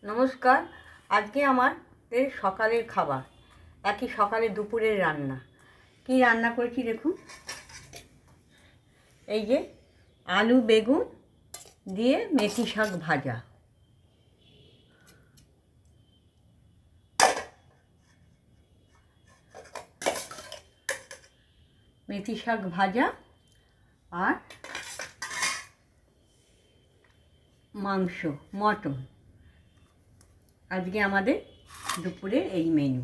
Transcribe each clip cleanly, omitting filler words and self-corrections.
নমস্কার। আজকে আমাদের সকালের খাবার, একই সকালে দুপুরের রান্না। কি রান্না করেছি দেখুন। এই যে আলু বেগুন দিয়ে মেথি শাক ভাজা, মেথি শাক ভাজা আর মাংস, মটন। আজকে আমাদের দুপুরের এই মেনু।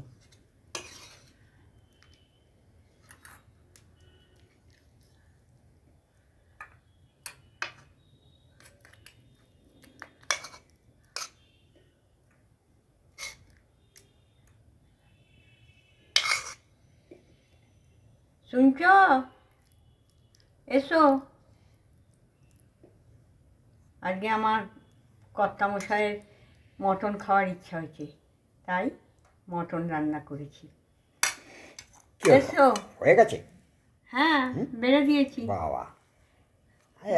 শুনছ? এসো। আজকে আমার কর্তামশাইয়ের মটন খাওয়ার ইচ্ছা হয়েছে, তাই মটন রান্না করেছি। এসো। হয়ে গেছে? হ্যাঁ, বেড়ে দিয়েছি। বাবা,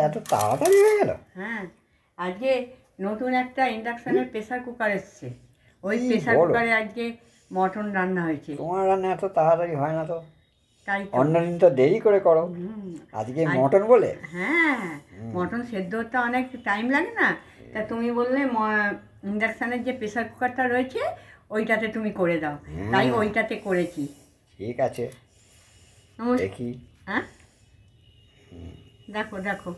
এত তাড়াতাড়ি হয়ে গেল? হ্যাঁ, আজকে নতুন একটা ইন্ডাকশনের প্রেসার কুকার এসছে, ওই প্রেসার কুকারে আজকে মটন রান্না হয়েছে। তোমার রান্না এত তাড়াতাড়ি হয় না তো, তাই তো। অন্যদিন তো দেরি করে করো, আজকে মটন বলে? হ্যাঁ, মটন সেদ্ধ হতে অনেক টাইম লাগে না, তা তুমি বললে ইন্ডাকশানের যে প্রেসার কুকারটা রয়েছে ওইটাতে তুমি করে দাও, তাই ওইটাতে করেছি। ঠিক আছে, দেখি। হ্যাঁ, দেখো দেখো,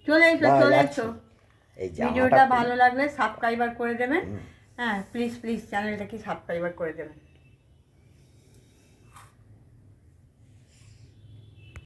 চলে এসো চলে এসো। ভিডিওটা ভালো লাগলে সাবস্ক্রাইবার করে দেবেন। হ্যাঁ, প্লিজ প্লিজ চ্যানেলটাকে সাবস্ক্রাইবার করে দেবেন।